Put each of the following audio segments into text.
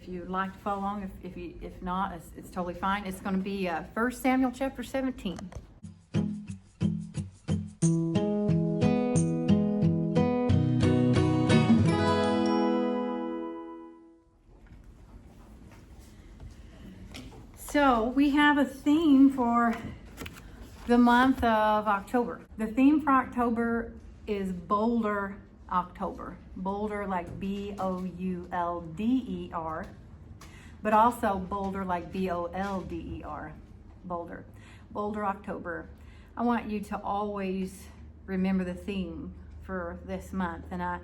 you'd like to follow along. If not, it's totally fine. It's going to be 1 Samuel chapter 17. So we have a theme for the month of October. The theme for October is Boulder October. Boulder like B-O-U-L-D-E-R, but also Boulder like B-O-L-D-E-R. Boulder. Boulder October. I want you to always remember the theme for this month. And I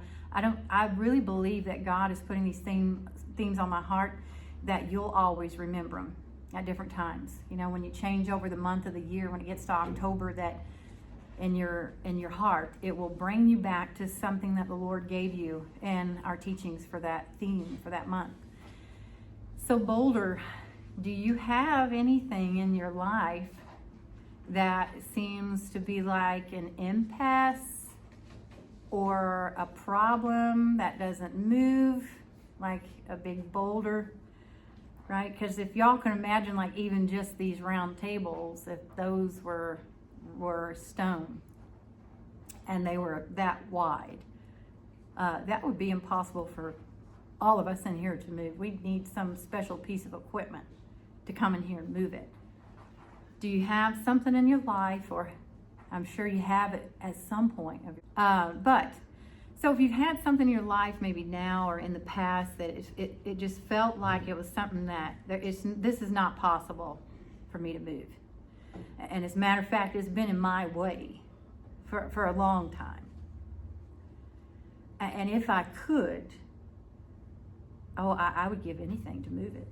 really believe that God is putting these themes on my heart that you'll always remember them at different times. You know, when you change over the month of the year, when it gets to October, that in your heart, it will bring you back to something that the Lord gave you in our teachings for that theme for that month. So Boulder, do you have anything in your life that seems to be like an impasse or a problem that doesn't move, like a big boulder? Right? Because if y'all can imagine, like even just these round tables, if those were stone and they were that wide, that would be impossible for all of us in here to move. We'd need some special piece of equipment to come in here and move it. Do you have something in your life, or I'm sure you have it at some point, so if you've had something in your life, maybe now or in the past, that it just felt like it was something that this is not possible for me to move. And as a matter of fact, it's been in my way for a long time. And if I could, I would give anything to move it.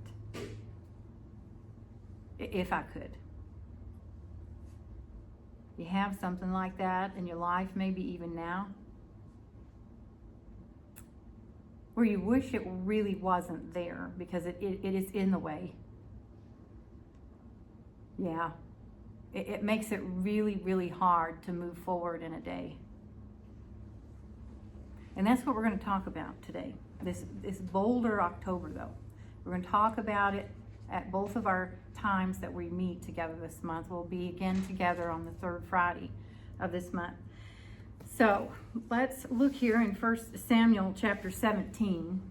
If I could. You have something like that in your life, maybe even now, where you wish it really wasn't there because it is in the way. Yeah. It makes it really, really hard to move forward in a day. And that's what we're going to talk about today. This Boulder October, though. We're going to talk about it at both of our times that we meet together this month. We'll be again together on the third Friday of this month. So let's look here in 1 Samuel chapter 17.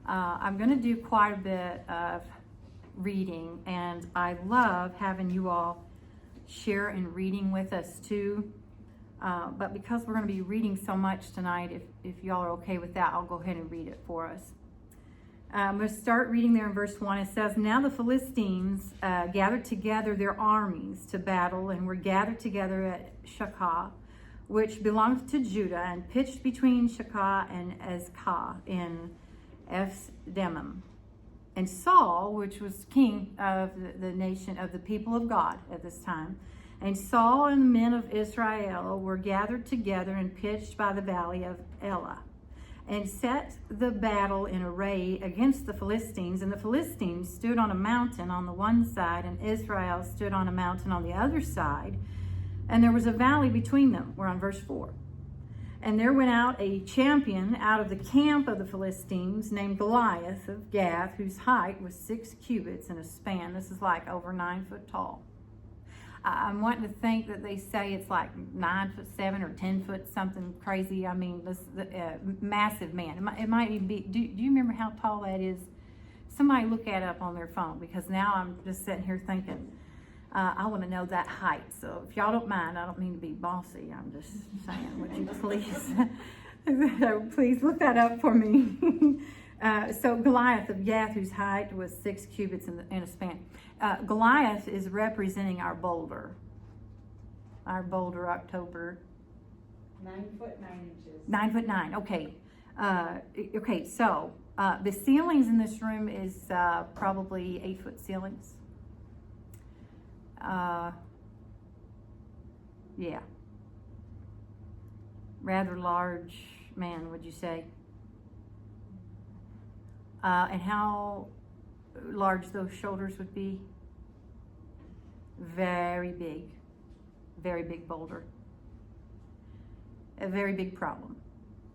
I'm going to do quite a bit of reading, and I love having you all share in reading with us too. But because we're going to be reading so much tonight, if y'all are okay with that, I'll go ahead and read it for us. I'm going to start reading there in verse 1. It says, "Now the Philistines gathered together their armies to battle, and were gathered together at Shakah, which belonged to Judah, and pitched between Shakah and Azekah in Ephes-Dammim. And Saul, which was king of the nation of the people of God at this time, and Saul and the men of Israel were gathered together and pitched by the valley of Elah, and set the battle in array against the Philistines. And the Philistines stood on a mountain on the one side, and Israel stood on a mountain on the other side. And there was a valley between them." We're on verse 4. "And there went out a champion out of the camp of the Philistines, named Goliath of Gath, whose height was 6 cubits and a span." This is like over 9 foot tall. I'm wanting to think that they say it's like 9'7" or 10 foot, something crazy. I mean, this massive man. It might even be. Do you remember how tall that is? Somebody look that up on their phone, because now I'm just sitting here thinking, I want to know that height. So if y'all don't mind, I don't mean to be bossy. I'm just saying, would you please look that up for me. So Goliath of Gath, whose height was 6 cubits in a span. Goliath is representing our Boulder October. 9 foot 9 inches. 9 foot 9. Okay. Okay. So the ceilings in this room is probably 8 foot ceilings. Yeah. Rather large man, would you say? And how large those shoulders would be? Very big boulder. A very big problem.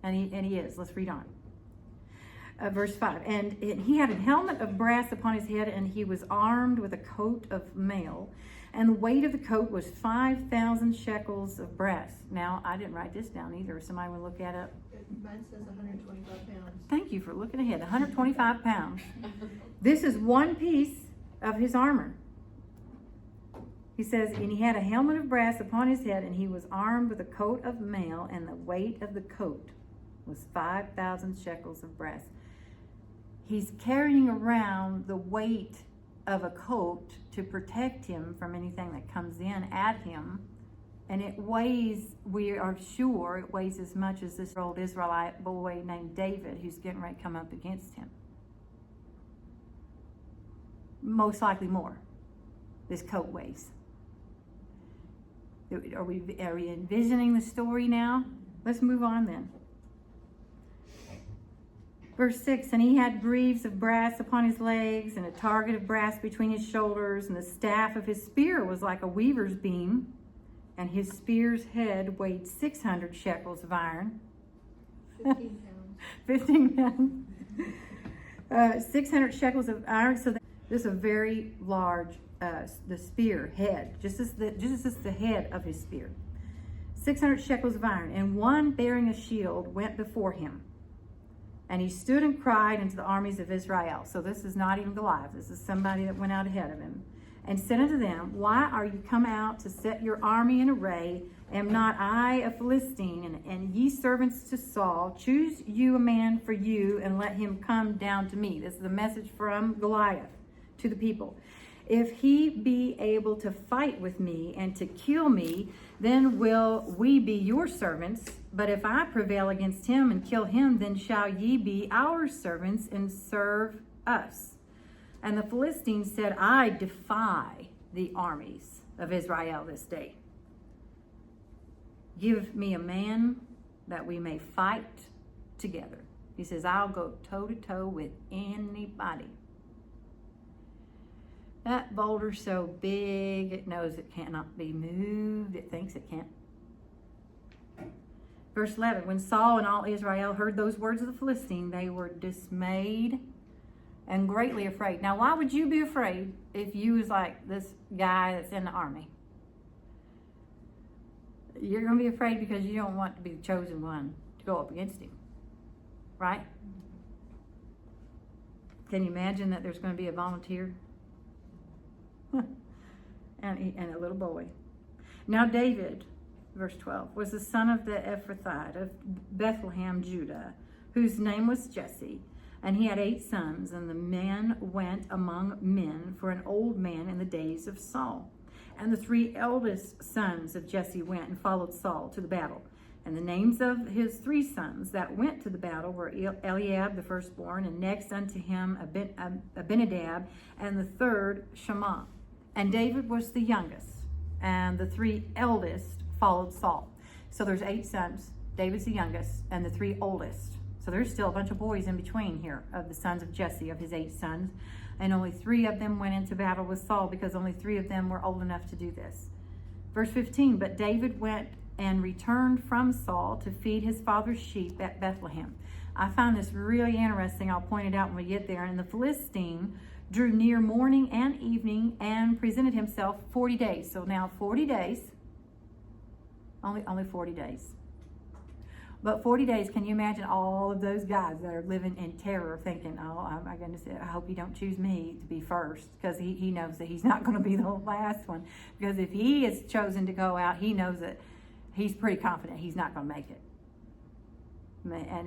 And he is. Let's read on. Verse 5, and he had a helmet of brass upon his head, and he was armed with a coat of mail, and the weight of the coat was 5,000 shekels of brass. Now, I didn't write this down either. Somebody will look at it. Mine says 125 pounds. Thank you for looking ahead. 125 pounds. This is one piece of his armor. He says, and he had a helmet of brass upon his head, and he was armed with a coat of mail, and the weight of the coat was 5,000 shekels of brass. He's carrying around the weight of a coat to protect him from anything that comes in at him. And it weighs, we are sure, it weighs as much as this old Israelite boy named David who's getting ready to come up against him. Most likely more. This coat weighs. Are we envisioning the story now? Let's move on then. Verse 6, and he had greaves of brass upon his legs, and a target of brass between his shoulders, and the staff of his spear was like a weaver's beam, and his spear's head weighed 600 shekels of iron. 15 pounds. 15 pounds. 600 shekels of iron. So this is a very large, the spear head, just as the head of his spear. 600 shekels of iron, and one bearing a shield went before him. And he stood and cried unto the armies of Israel. So this is not even Goliath. This is somebody that went out ahead of him. And said unto them, why are you come out to set your army in array? Am not I a Philistine, and ye servants to Saul? Choose you a man for you, and let him come down to me. This is a message from Goliath to the people. If he be able to fight with me and to kill me, then will we be your servants. But if I prevail against him and kill him, then shall ye be our servants and serve us. And the Philistines said, I defy the armies of Israel this day. Give me a man that we may fight together. He says, I'll go toe to toe with anybody. That boulder's so big, it knows it cannot be moved. It thinks it can't. Verse 11, when Saul and all Israel heard those words of the Philistine, they were dismayed and greatly afraid. Now, why would you be afraid if you was like this guy that's in the army? You're going to be afraid because you don't want to be the chosen one to go up against him. Right? Can you imagine that there's going to be a volunteer? and a little boy. Now David, verse 12, was the son of the Ephrathite of Bethlehem, Judah, whose name was Jesse. And he had 8 sons, and the men went among men for an old man in the days of Saul. And the 3 eldest sons of Jesse went and followed Saul to the battle. And the names of his 3 sons that went to the battle were Eliab, the firstborn, and next unto him Abinadab, and the third Shammah. And David was the youngest, and the 3 eldest followed Saul. So there's 8 sons. David's the youngest, and the 3 oldest. So there's still a bunch of boys in between here of the sons of Jesse, of his 8 sons. And only 3 of them went into battle with Saul because only 3 of them were old enough to do this. Verse 15, but David went and returned from Saul to feed his father's sheep at Bethlehem. I find this really interesting. I'll point it out when we get there. And the Philistine drew near morning and evening and presented himself 40 days. So now 40 days, only 40 days. But 40 days, can you imagine all of those guys that are living in terror thinking, oh, my goodness, I hope you don't choose me to be first, because he knows that he's not going to be the last one. Because if he is chosen to go out, he knows that he's pretty confident he's not going to make it.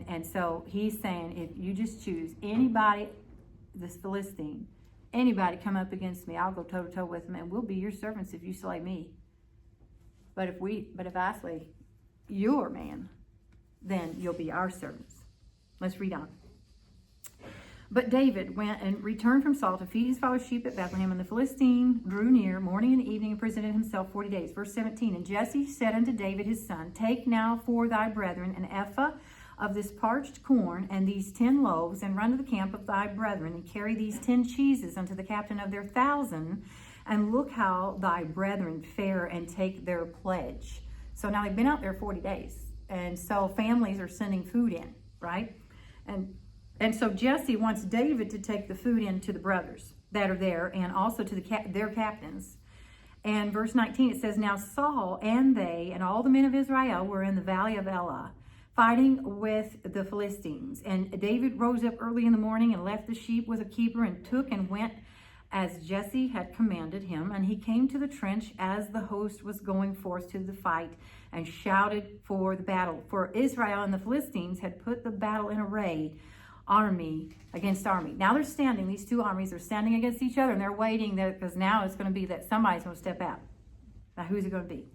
And so he's saying, if you just choose anybody, this Philistine, anybody come up against me, I'll go toe to toe with them, and we'll be your servants if you slay me. But if I slay your man, then you'll be our servants. Let's read on. But David went and returned from Saul to feed his father's sheep at Bethlehem, and the Philistine drew near morning and evening and presented himself 40 days. Verse 17, and Jesse said unto David his son, take now for thy brethren an ephah of this parched corn and these 10 loaves, and run to the camp of thy brethren, and carry these 10 cheeses unto the captain of their 1,000, and look how thy brethren fare, and take their pledge. So now they've been out there 40 days. And so families are sending food in, right? And And so Jesse wants David to take the food in to the brothers that are there and also to their captains. And verse 19, it says, now Saul and they and all the men of Israel were in the valley of Elah, fighting with the Philistines. And David rose up early in the morning and left the sheep with a keeper and took and went as Jesse had commanded him. And he came to the trench as the host was going forth to the fight and shouted for the battle. For Israel and the Philistines had put the battle in array, army against army. Now they're standing, these two armies are standing against each other, and they're waiting because now it's going to be that somebody's going to step out. Now who's it going to be?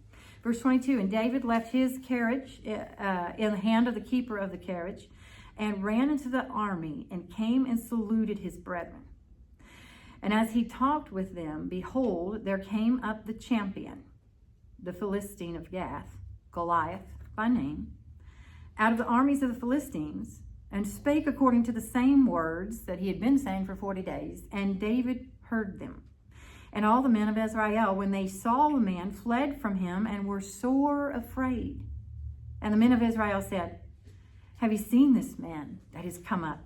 Verse 22, and David left his carriage in the hand of the keeper of the carriage and ran into the army and came and saluted his brethren. And as he talked with them, behold, there came up the champion, the Philistine of Gath, Goliath by name, out of the armies of the Philistines, and spake according to the same words that he had been saying for 40 days. And David heard them. And all the men of Israel, when they saw the man, fled from him and were sore afraid. And the men of Israel said, have you seen this man that is come up?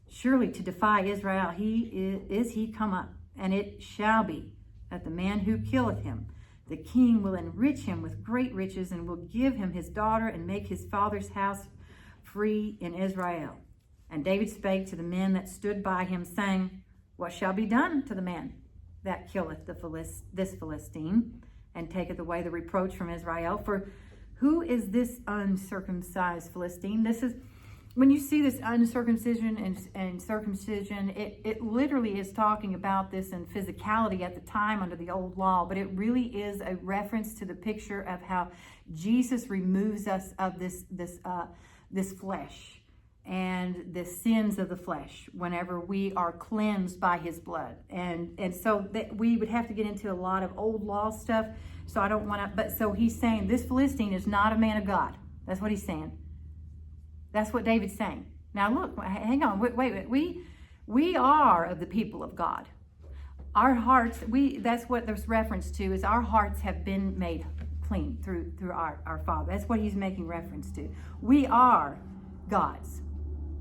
Surely to defy Israel is he come up. And it shall be that the man who killeth him, the king will enrich him with great riches and will give him his daughter and make his father's house free in Israel. And David spake to the men that stood by him, saying, what shall be done to the man that killeth this Philistine, and taketh away the reproach from Israel? For who is this uncircumcised Philistine? This is, when you see this uncircumcision and circumcision, it literally is talking about this in physicality at the time under the old law, but it really is a reference to the picture of how Jesus removes us of this flesh and the sins of the flesh whenever we are cleansed by his blood. And so that we would have to get into a lot of old law stuff. So I don't want to, but so he's saying this Philistine is not a man of God. That's what he's saying. That's what David's saying. Now look, hang on, wait. We are of the people of God. Our hearts, that's what there's reference to, is our hearts have been made clean through our Father. That's what he's making reference to. We are God's.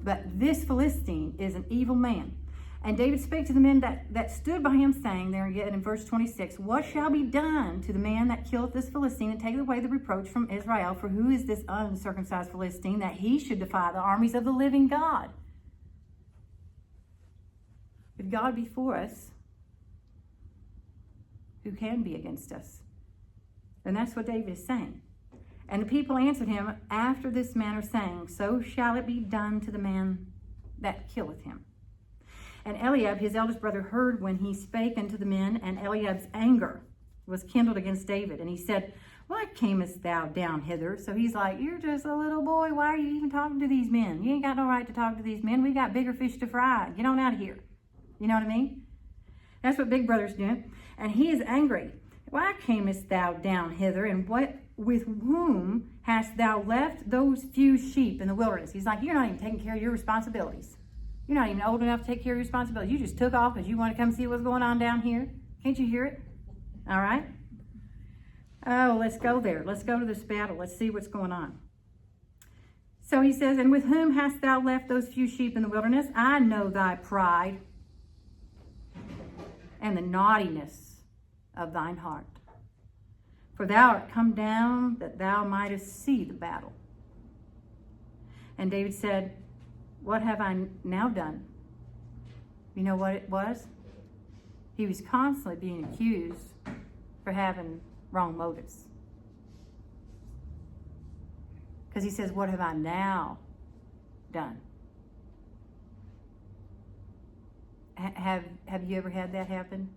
But this Philistine is an evil man. And David spake to the men that stood by him, saying, there again in verse 26, what shall be done to the man that killeth this Philistine, and taketh away the reproach from Israel? For who is this uncircumcised Philistine, that he should defy the armies of the living God? If God be for us, who can be against us? And that's what David is saying. And the people answered him after this manner, saying, so shall it be done to the man that killeth him. And Eliab, his eldest brother, heard when he spake unto the men, and Eliab's anger was kindled against David. And he said, why camest thou down hither? So he's like, you're just a little boy. Why are you even talking to these men? You ain't got no right to talk to these men. We got bigger fish to fry. Get on out of here. You know what I mean? That's what big brother's doing. And he is angry. Why camest thou down hither? And with whom hast thou left those few sheep in the wilderness? He's like, you're not even taking care of your responsibilities. You're not even old enough to take care of your responsibilities. You just took off because you want to come see what's going on down here. Can't you hear it? All right. Oh, let's go there. Let's go to this battle. Let's see what's going on. So he says, and with whom hast thou left those few sheep in the wilderness? I know thy pride and the naughtiness of thine heart. For thou art come down that thou mightest see the battle. And David said, what have I now done? You know what it was? He was constantly being accused for having wrong motives. Because he says, what have I now done? Have you ever had that happen?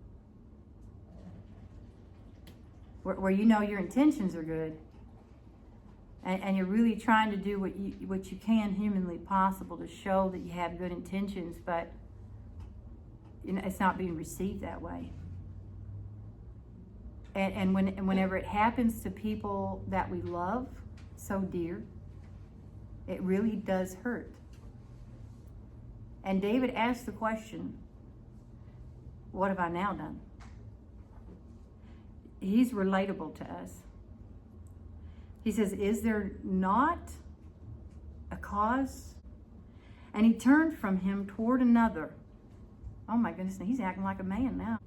Where you know your intentions are good, and you're really trying to do what you can humanly possible to show that you have good intentions, but you know it's not being received that way. And whenever it happens to people that we love so dear, it really does hurt. And David asked the question, what have I now done? He's relatable to us. He says, is there not a cause? And he turned from him toward another. Oh my goodness, he's acting like a man now.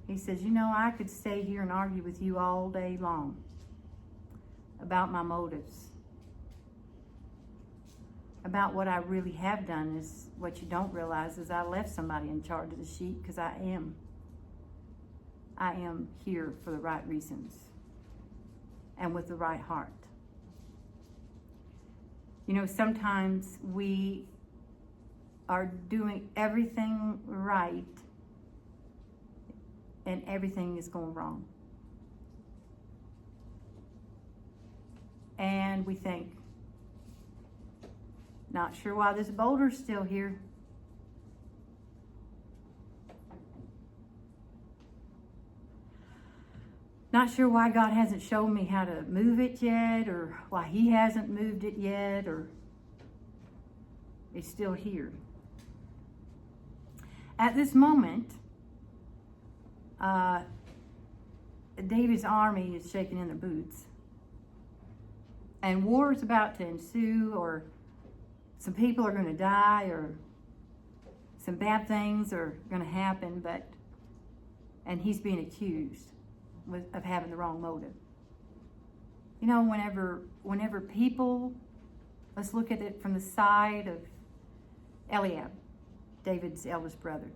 He says, you know, I could stay here and argue with you all day long about my motives. About what I really have done. Is what you don't realize is I left somebody in charge of the sheep, because I am here for the right reasons and with the right heart. You know, sometimes we are doing everything right and everything is going wrong. And we think, not sure why this boulder's still here. Not sure why God hasn't shown me how to move it yet, or why he hasn't moved it yet, or it's still here. At this moment, David's army is shaking in their boots. And war is about to ensue, or some people are going to die, or some bad things are going to happen, and he's being accused of having the wrong motive. You know, whenever people, let's look at it from the side of Eliab, David's eldest brother.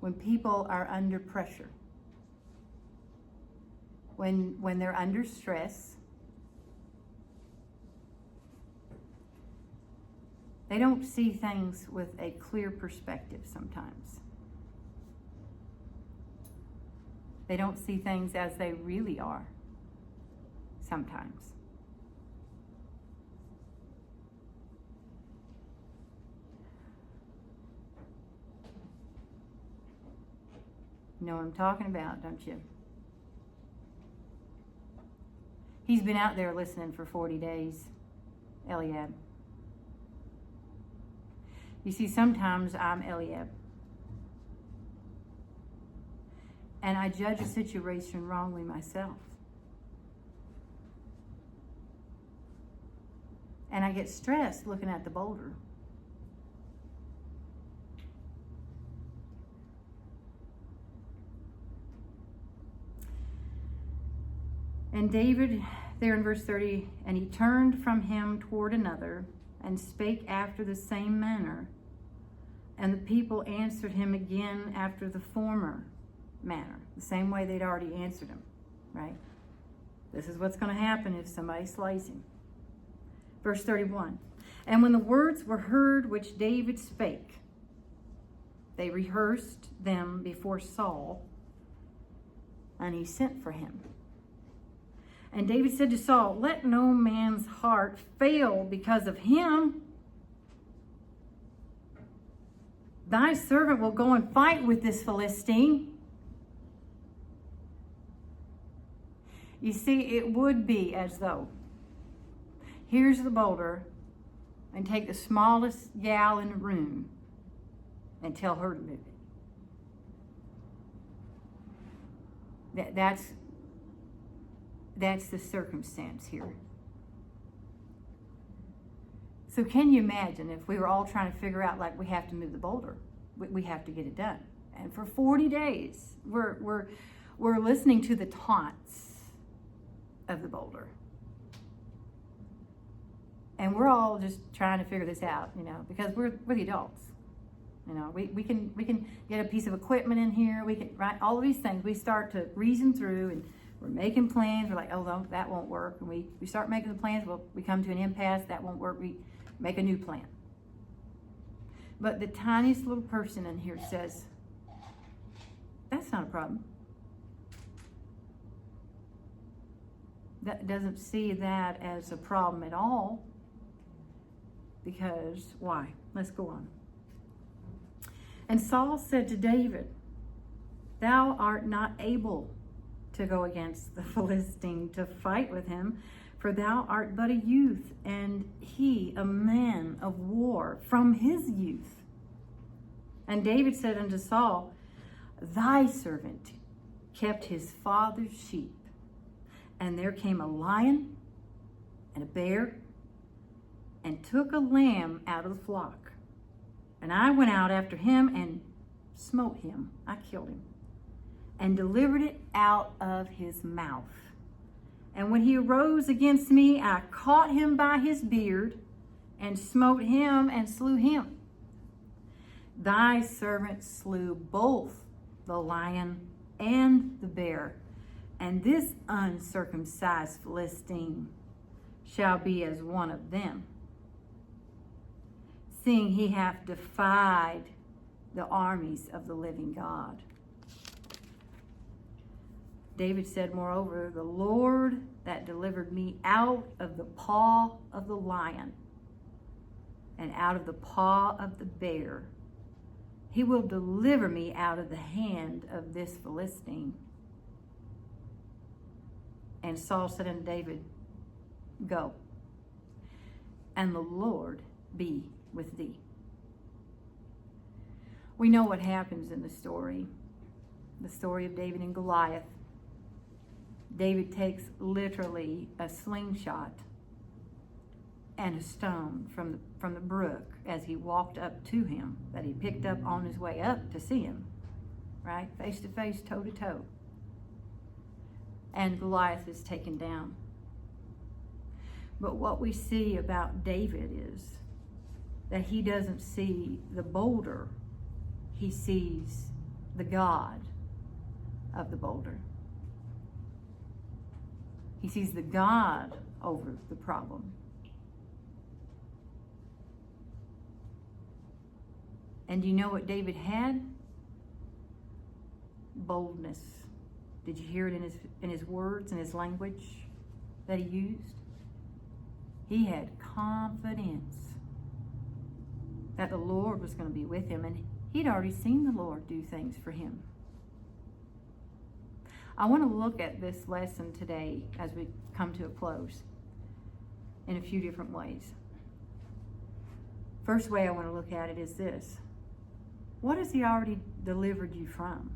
When people are under pressure, when they're under stress, they don't see things with a clear perspective sometimes. They don't see things as they really are sometimes. You know what I'm talking about, don't you? He's been out there listening for 40 days, Eliab. You see, sometimes I'm Eliab. And I judge a situation wrongly myself. And I get stressed looking at the boulder. And David, there in verse 30, and he turned from him toward another, and spake after the same manner. And the people answered him again after the former manner, the same way they'd already answered him, right? This is what's going to happen if somebody slays him. Verse 31, and when the words were heard which David spake, they rehearsed them before Saul, and he sent for him. And David said to Saul, let no man's heart fail because of him. Thy servant will go and fight with this Philistine. You see, it would be as though, here's the boulder, and take the smallest gal in the room and tell her to move it. That's the circumstance here. So can you imagine if we were all trying to figure out, like, we have to move the boulder, we have to get it done, and for 40 days we're listening to the taunts of the boulder, and we're all just trying to figure this out, you know, because we're the adults. You know, we can get a piece of equipment in here, we can, right, all of these things we start to reason through, and we're making plans. We're like, oh, no, that won't work. And we start making the plans. Well, we come to an impasse. That won't work. We make a new plan. But the tiniest little person in here says, that's not a problem. That doesn't see that as a problem at all. Because, why? Let's go on. And Saul said to David, thou art not able to go against the Philistine to fight with him, for thou art but a youth, and he a man of war from his youth. And David said unto Saul, thy servant kept his father's sheep, and there came a lion and a bear and took a lamb out of the flock. And I went out after him and smote him. I killed him and delivered it out of his mouth. And when he arose against me, I caught him by his beard and smote him and slew him. Thy servant slew both the lion and the bear, and this uncircumcised Philistine shall be as one of them, seeing he hath defied the armies of the living God. David said, moreover, the Lord that delivered me out of the paw of the lion and out of the paw of the bear, he will deliver me out of the hand of this Philistine. And Saul said unto David, go, and the Lord be with thee. We know what happens in the story of David and Goliath. David takes literally a slingshot and a stone from the brook as he walked up to him, that he picked up on his way up to see him, right? Face to face, toe to toe. And Goliath is taken down. But what we see about David is that he doesn't see the boulder, he sees the God of the boulder. He sees the God over the problem. And you know what David had? Boldness. Did you hear it in his words, in his language that he used? He had confidence that the Lord was going to be with him, and he'd already seen the Lord do things for him. I want to look at this lesson today as we come to a close in a few different ways. First way I want to look at it is this. What has he already delivered you from?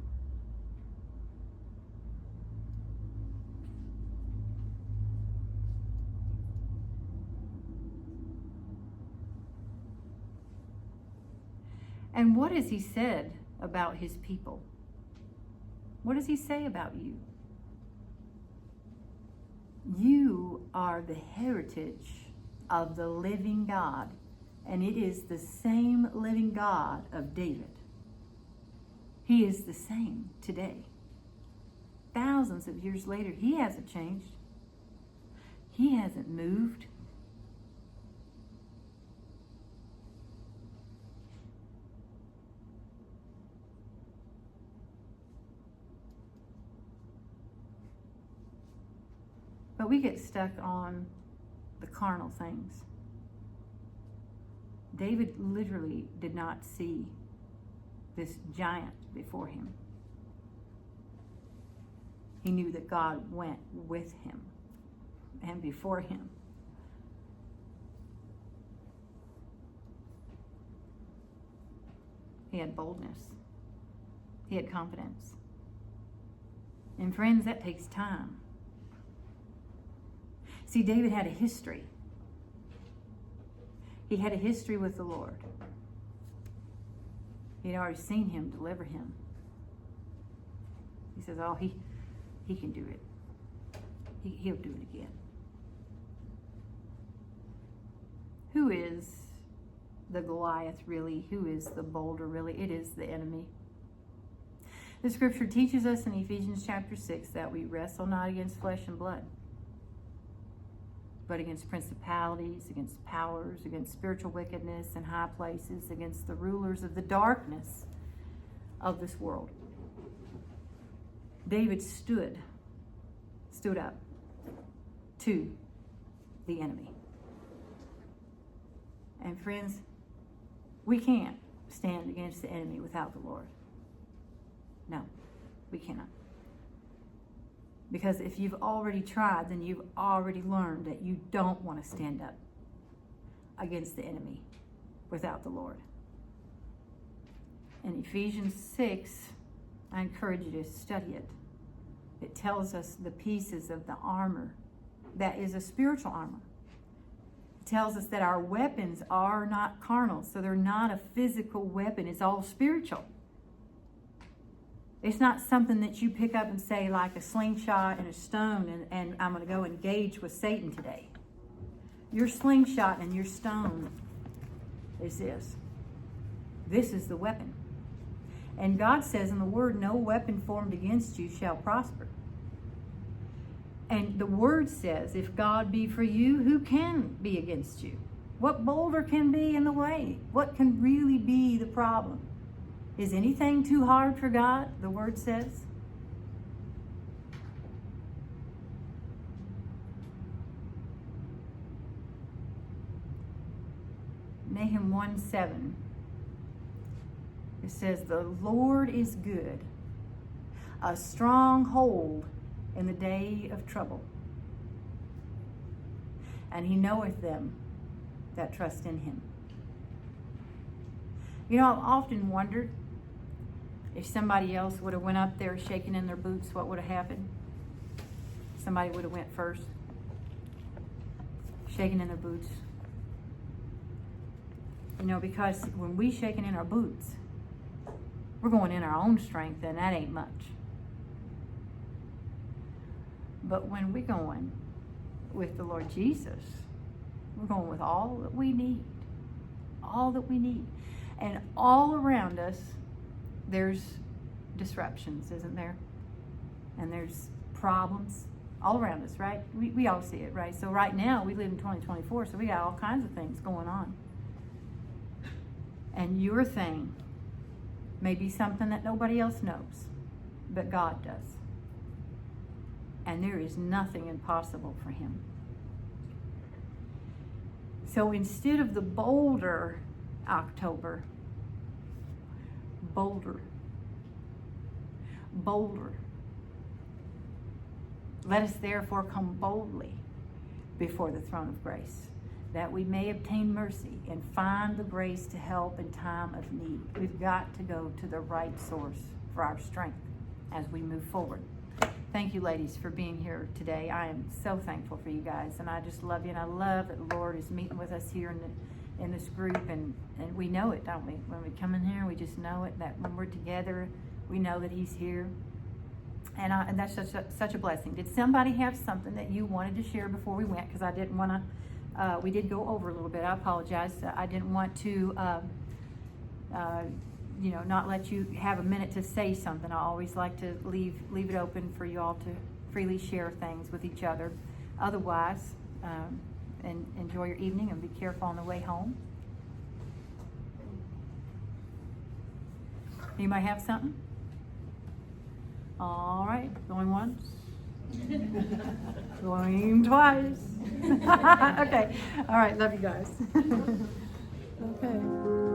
And what has he said about his people? What does he say about you? You are the heritage of the living God, and it is the same living God of David. He is the same today. Thousands of years later, he hasn't changed. He hasn't moved. But we get stuck on the carnal things. David literally did not see this giant before him. He knew that God went with him and before him. He had boldness. He had confidence. And friends, that takes time. See, David had a history. He had a history with the Lord. He'd already seen him deliver him. He says, oh, he can do it. He'll do it again. Who is the Goliath really? Who is the boulder really? It is the enemy. The scripture teaches us in Ephesians chapter 6 that we wrestle not against flesh and blood, but against principalities, against powers, against spiritual wickedness in high places, against the rulers of the darkness of this world. David stood up to the enemy. And friends, we can't stand against the enemy without the Lord. No, we cannot. Because if you've already tried, then you've already learned that you don't want to stand up against the enemy without the Lord. In Ephesians 6, I encourage you to study it. It tells us the pieces of the armor that is a spiritual armor It tells us that our weapons are not carnal, so they're not a physical weapon. It's all spiritual. It's not something that you pick up and say like a slingshot and a stone and I'm going to go engage with Satan today. Your slingshot and your stone is this. This is the weapon. And God says in the Word, no weapon formed against you shall prosper. And the Word says, if God be for you, who can be against you? What boulder can be in the way? What can really be the problem? Is anything too hard for God? The Word says. Nahum 1:7. It says, the Lord is good, a stronghold in the day of trouble. And he knoweth them that trust in him. You know, I've often wondered if somebody else would have went up there shaking in their boots, what would have happened? Somebody would have went first, shaking in their boots. You know, because when we shaking in our boots, we're going in our own strength, and that ain't much. But when we're going with the Lord Jesus, we're going with all that we need. All that we need. And all around us, there's disruptions, isn't there? And there's problems all around us, right? We all see it, right? So right now, we live in 2024, so we got all kinds of things going on. And your thing may be something that nobody else knows, but God does. And there is nothing impossible for him. So instead of the Boulder October, Boulder. Let us therefore come boldly before the throne of grace, that we may obtain mercy and find the grace to help in time of need. We've got to go to the right source for our strength as we move forward. Thank you, ladies, for being here today. I am so thankful for you guys, and I just love you, and I love that the Lord is meeting with us here in this group, and we know it, don't we? When we come in here, we just know it, that when we're together, we know that he's here. And that's such a blessing. Did somebody have something that you wanted to share before we went? Because I didn't want to, we did go over a little bit. I apologize. I didn't want to, not let you have a minute to say something. I always like to leave it open for you all to freely share things with each other. Otherwise, and enjoy your evening and be careful on the way home. Anybody have something? All right, going once. Going twice. Okay, all right, love you guys. Okay.